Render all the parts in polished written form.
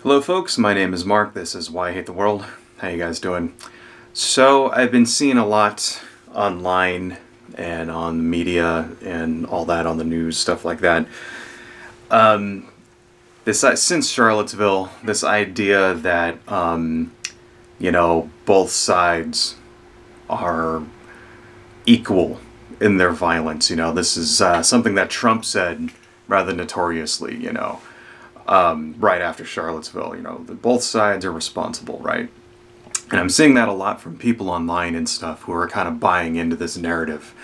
Hello folks, my name is Mark, this is Why I Hate the World. How you guys doing? So I've been seeing a lot online and on the media and all that on the news, stuff like that. This since Charlottesville, this idea that both sides are equal in their violence. This is something that Trump said rather notoriously. Right after Charlottesville, that both sides are responsible, right? And I'm seeing that a lot from people online and stuff who are kind of buying into this narrative.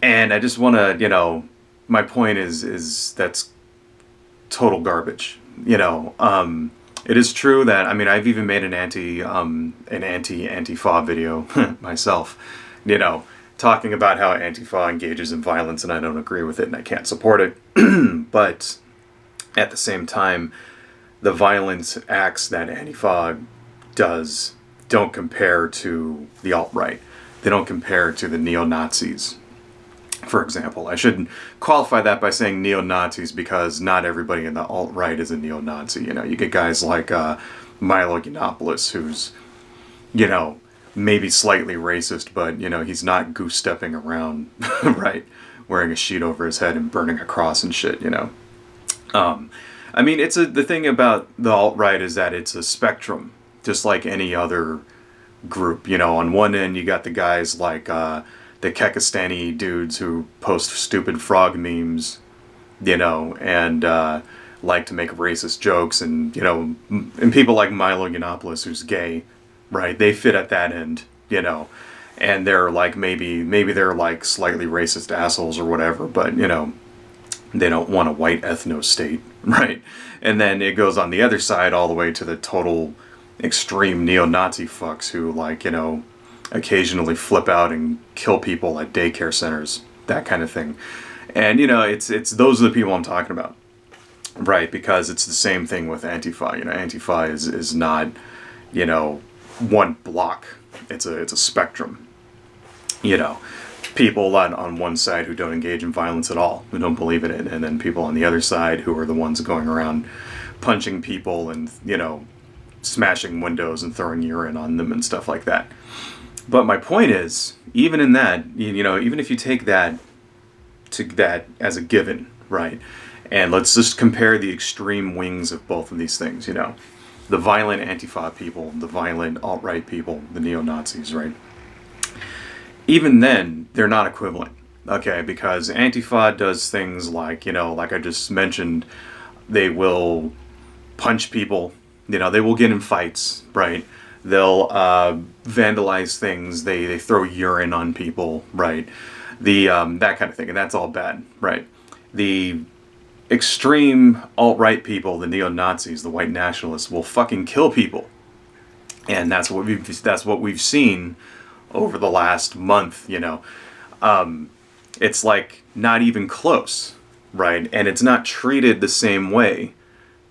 And I just want to, my point is that's total garbage. It is true that I've even made an anti-Antifa video myself. Talking about how Antifa engages in violence, and I don't agree with it, and I can't support it. But at the same time, the violence acts that Antifa does don't compare to the alt-right. They don't compare to the neo-Nazis, for example. I should qualify that by saying neo-Nazis because not everybody in the alt-right is a neo-Nazi. You get guys like Milo Yiannopoulos, who's, maybe slightly racist, but, he's not goose-stepping around, right? Wearing a sheet over his head and burning a cross and shit, the thing about the alt-right is that it's a spectrum, just like any other group. On one end, you got the guys like the Kekistani dudes who post stupid frog memes, and like to make racist jokes, and, and people like Milo Yiannopoulos, who's gay, right? They fit at that end, and they're like, maybe they're like slightly racist assholes or whatever, but, they don't want a white ethno-state, right? And then it goes on the other side all the way to the total extreme neo-Nazi fucks who, occasionally flip out and kill people at daycare centers, that kind of thing. And, it's those are the people I'm talking about, right? Because it's the same thing with Antifa. Antifa is not, one block. It's a spectrum, people on one side who don't engage in violence at all, who don't believe in it, and then people on the other side who are the ones going around punching people and, smashing windows and throwing urine on them and stuff like that. But my point is, even in that, even if you take that as a given, right? And let's just compare the extreme wings of both of these things, the violent Antifa people, the violent alt-right people, the neo-Nazis, right? Even then, they're not equivalent, okay? Because Antifa does things like, like I just mentioned, they will punch people, they will get in fights, right? They'll vandalize things, they throw urine on people, right? That kind of thing, and that's all bad, right? The extreme alt-right people, the neo-Nazis, the white nationalists, will fucking kill people. And that's what we've seen over the last month, it's like not even close, right? And it's not treated the same way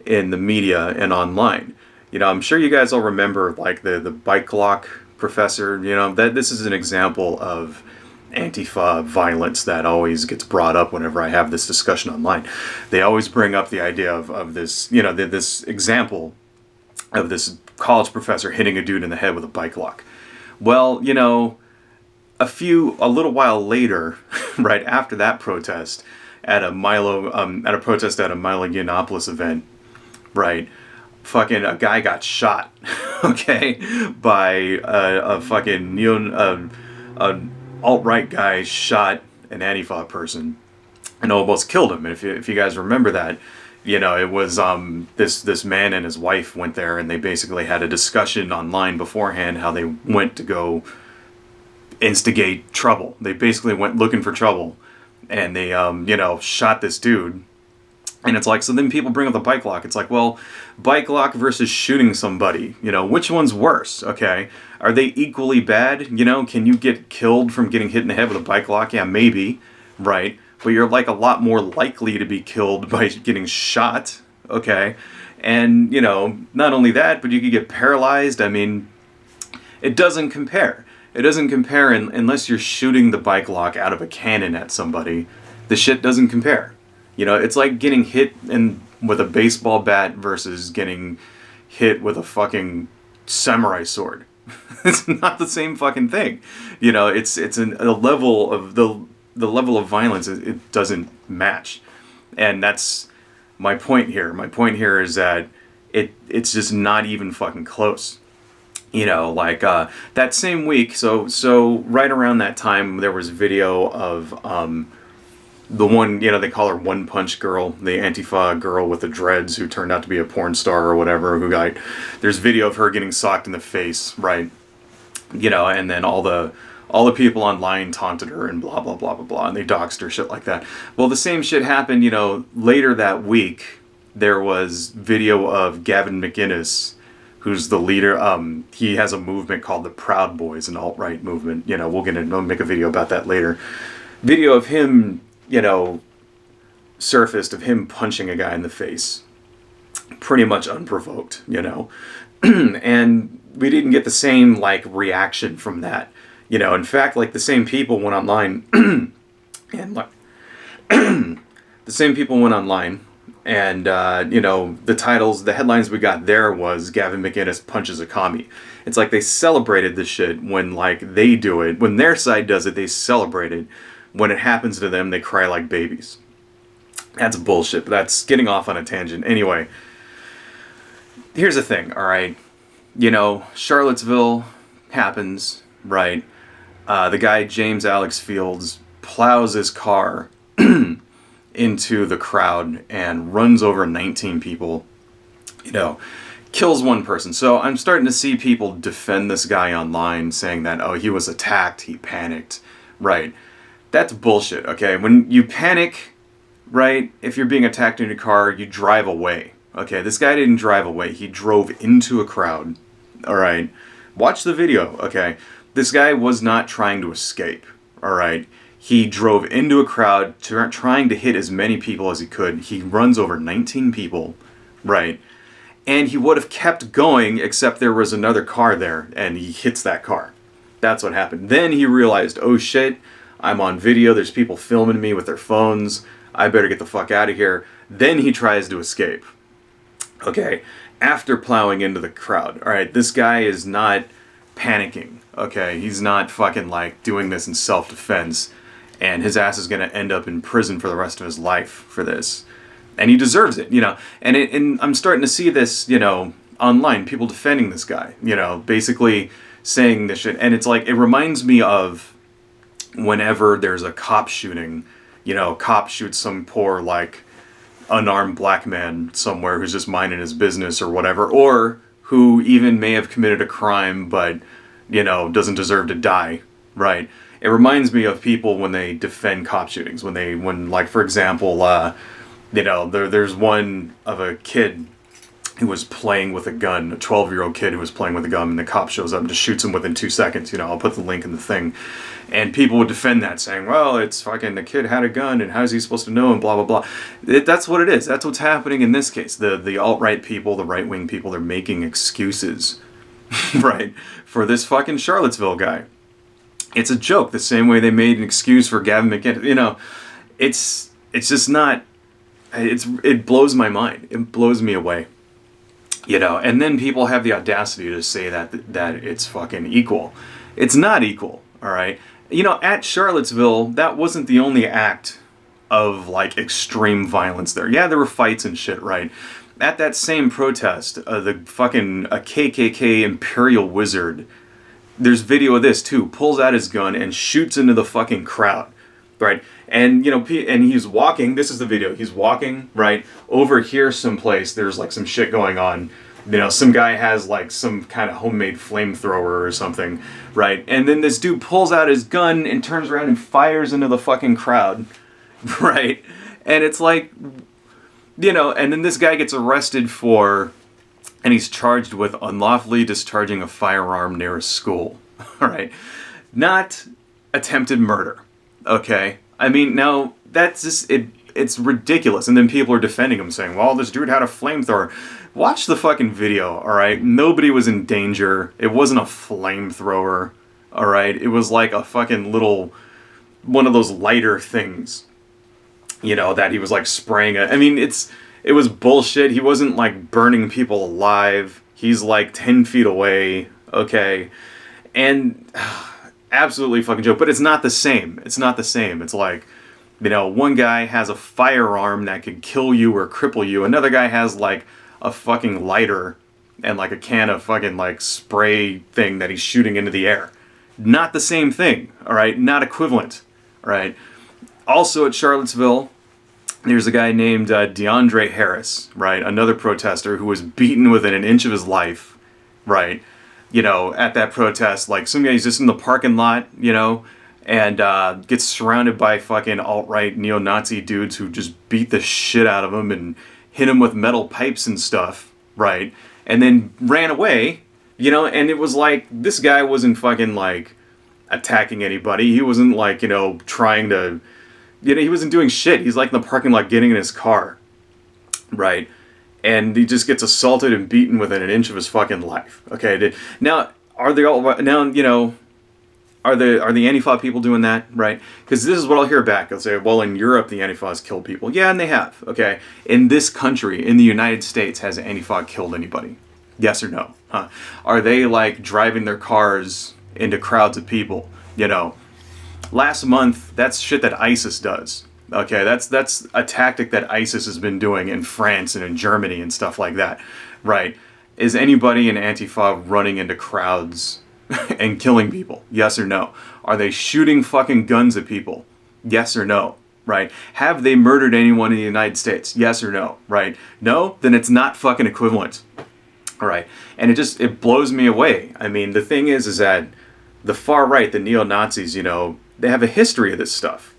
in the media and online. I'm sure you guys all remember like the bike lock professor, that this is an example of Antifa violence that always gets brought up whenever I have this discussion online. They always bring up the idea of this, this example of this college professor hitting a dude in the head with a bike lock. Well, a little while later, right after that protest at a Milo Yiannopoulos event, right, fucking a guy got shot, okay, by a fucking alt-right guy shot an Antifa person and almost killed him. And if you guys remember that, it was this man and his wife went there and they basically had a discussion online beforehand how they went to go instigate trouble. They basically went looking for trouble and they shot this dude. And it's like, so then people bring up the bike lock. It's like, well, bike lock versus shooting somebody, which one's worse? Okay, are they equally bad? Can you get killed from getting hit in the head with a bike lock? Yeah, maybe, right? But you're like a lot more likely to be killed by getting shot, okay? And, not only that, but you could get paralyzed. It doesn't compare. It doesn't compare unless you're shooting the bike lock out of a cannon at somebody. The shit doesn't compare. It's like getting hit in with a baseball bat versus getting hit with a fucking samurai sword. It's not the same fucking thing. You know, it's a level of the level of violence, it doesn't match. And that's my point here. My point here is that it's just not even fucking close. You know, like that same week, so right around that time, there was video of the one, you know, they call her One Punch Girl, the Antifa girl with the dreads who turned out to be a porn star or whatever, there's video of her getting socked in the face, right? You know, and then all the people online taunted her and blah, blah, blah, blah, blah, and they doxed her, shit like that. Well, the same shit happened, you know, later that week. There was video of Gavin McInnes, who's the leader. He has a movement called the Proud Boys, an alt-right movement. You know, we'll make a video about that later. Video of him, you know, surfaced of him punching a guy in the face. Pretty much unprovoked, you know. And we didn't get the same, like, reaction from that. You know, in fact, like, the same people went online and, like, the same people went online and, you know, the headlines we got there was Gavin McInnes punches a commie. It's like they celebrated the shit when, like, they do it. When their side does it, they celebrate it. When it happens to them, they cry like babies. That's bullshit, but that's getting off on a tangent. Anyway, here's the thing, all right? You know, Charlottesville happens, right? The guy, James Alex Fields, plows his car into the crowd and runs over 19 people, you know, kills one person. So I'm starting to see people defend this guy online, saying that, oh, he was attacked, he panicked, right? That's bullshit, okay? When you panic, right, if you're being attacked in your car, you drive away, okay? This guy didn't drive away, he drove into a crowd, all right? Watch the video, okay? This guy was not trying to escape, all right? He drove into a crowd trying to hit as many people as he could. He runs over 19 people, right? And he would have kept going except there was another car there and he hits that car. That's what happened. Then he realized, oh shit, I'm on video. There's people filming me with their phones. I better get the fuck out of here. Then he tries to escape. Okay, after plowing into the crowd. All right, this guy is not panicking. Okay, he's not fucking like doing this in self-defense. And his ass is going to end up in prison for the rest of his life for this. And he deserves it, you know. And I'm starting to see this, you know, online. People defending this guy, you know, basically saying this shit. And it's like, it reminds me of whenever there's a cop shooting, you know, cop shoots some poor, like, unarmed black man somewhere who's just minding his business or whatever. Or who even may have committed a crime but, you know, doesn't deserve to die, right? It reminds me of people when they defend cop shootings. When like, for example, you know, there's one of a kid who was playing with a gun, a 12-year-old kid who was playing with a gun, and the cop shows up and just shoots him within 2 seconds. You know, I'll put the link in the thing. And people would defend that, saying, well, it's fucking, the kid had a gun, and how's he supposed to know, and blah, blah, blah. That's what it is. That's what's happening in this case. The alt-right people, the right-wing people, they're making excuses, right, for this fucking Charlottesville guy. It's a joke, the same way they made an excuse for Gavin McInnes. You know, it's just not, it blows my mind. It blows me away. You know, and then people have the audacity to say that it's fucking equal. It's not equal, all right? You know, at Charlottesville, that wasn't the only act of, like, extreme violence there. Yeah, there were fights and shit, right? At that same protest, a KKK Imperial Wizard, there's video of this too, pulls out his gun and shoots into the fucking crowd, right? And, you know, and he's walking, this is the video, he's walking, right? Over here someplace, there's like some shit going on. You know, some guy has like some kind of homemade flamethrower or something, right? And then this dude pulls out his gun and turns around and fires into the fucking crowd, right? And it's like, you know, and then this guy gets arrested for, and he's charged with unlawfully discharging a firearm near a school, all right? Not attempted murder, okay? I mean, now, that's just, it's ridiculous. And then people are defending him, saying, well, this dude had a flamethrower. Watch the fucking video, all right? Nobody was in danger. It wasn't a flamethrower, all right? It was like a fucking little, one of those lighter things, you know, that he was like spraying it. I mean, It was bullshit. He wasn't like burning people alive. He's like 10 feet away. Okay. And absolutely fucking joke. But it's not the same. It's not the same. It's like, you know, one guy has a firearm that could kill you or cripple you. Another guy has like a fucking lighter and like a can of fucking like spray thing that he's shooting into the air. Not the same thing. All right. Not equivalent. All right. Also at Charlottesville, there's a guy named DeAndre Harris, right? Another protester who was beaten within an inch of his life, right? You know, at that protest, like some guy's just in the parking lot, you know, and gets surrounded by fucking alt-right neo-Nazi dudes who just beat the shit out of him and hit him with metal pipes and stuff, right? And then ran away, you know, and it was like, this guy wasn't fucking like attacking anybody. He wasn't like, you know, trying to... You know, he wasn't doing shit. He's like in the parking lot getting in his car, right? And he just gets assaulted and beaten within an inch of his fucking life. Okay, now are they all now? You know, are the Antifa people doing that, right? Because this is what I'll hear back. They'll say, "Well, in Europe, the Antifa has killed people." Yeah, and they have. Okay, in this country, in the United States, has Antifa killed anybody? Yes or no? Huh? Are they like driving their cars into crowds of people? You know. Last month, that's shit that ISIS does. Okay, that's a tactic that ISIS has been doing in France and in Germany and stuff like that, right? Is anybody in Antifa running into crowds and killing people? Yes or no? Are they shooting fucking guns at people? Yes or no? Right? Have they murdered anyone in the United States? Yes or no? Right? No? Then it's not fucking equivalent. All right? And it blows me away. I mean, the thing is that the far right, the neo-Nazis, you know, they have a history of this stuff.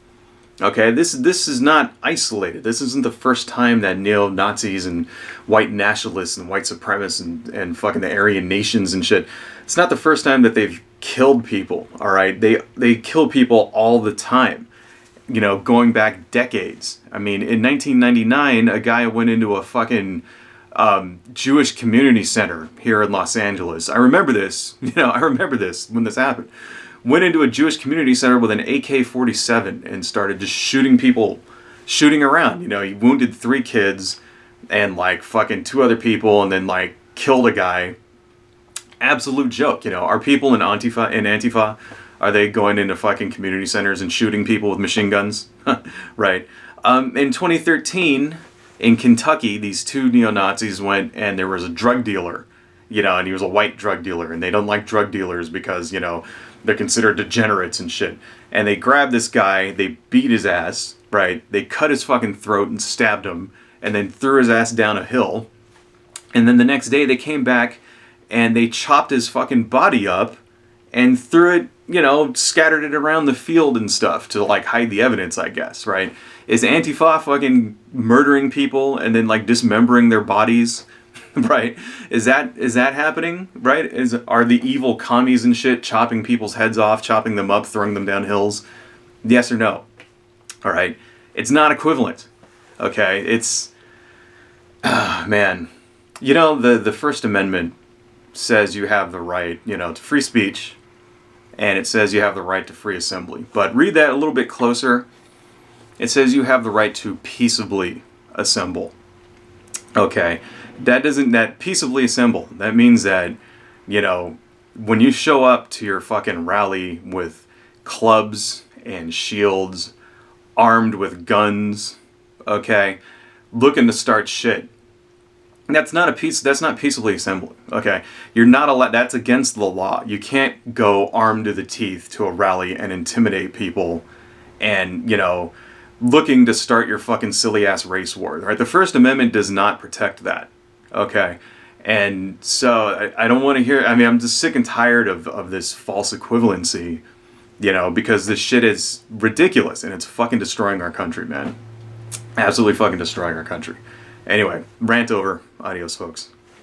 Okay, this is not isolated. This isn't the first time that neo-Nazis and white nationalists and white supremacists and fucking the Aryan nations and shit. It's not the first time that they've killed people. All right, they kill people all the time. You know, going back decades. I mean, in 1999, a guy went into a fucking Jewish community center here in Los Angeles. I remember this. You know, I remember this when this happened. Went into a Jewish community center with an AK-47 and started just shooting around. You know, he wounded 3 kids and like fucking 2 other people and then like killed a guy. Absolute joke, you know. Are people in Antifa, are they going into fucking community centers and shooting people with machine guns? Right. In 2013, in Kentucky, these 2 neo-Nazis went and there was a drug dealer, you know, and he was a white drug dealer, and they don't like drug dealers because, you know, they're considered degenerates and shit. And they grabbed this guy, they beat his ass, right? They cut his fucking throat and stabbed him, and then threw his ass down a hill. And then the next day they came back and they chopped his fucking body up and threw it, you know, scattered it around the field and stuff to like hide the evidence, I guess, right? Is Antifa fucking murdering people and then like dismembering their bodies? Right? Is that happening? Right? Are the evil commies and shit chopping people's heads off, chopping them up, throwing them down hills? Yes or no? All right. It's not equivalent. Okay. It's man. You know, the First Amendment says you have the right, you know, to free speech, and it says you have the right to free assembly. But read that a little bit closer. It says you have the right to peaceably assemble. Okay. That peaceably assemble, that means that, you know, when you show up to your fucking rally with clubs and shields, armed with guns, okay, looking to start shit, that's not peaceably assembling, okay? You're not allowed, that's against the law. You can't go armed to the teeth to a rally and intimidate people and, you know, looking to start your fucking silly ass race war, right? The First Amendment does not protect that. Okay, and so I don't want to hear, I mean, I'm just sick and tired of this false equivalency, you know, because this shit is ridiculous and it's fucking destroying our country, man. Absolutely fucking destroying our country. Anyway, rant over. Adios, folks.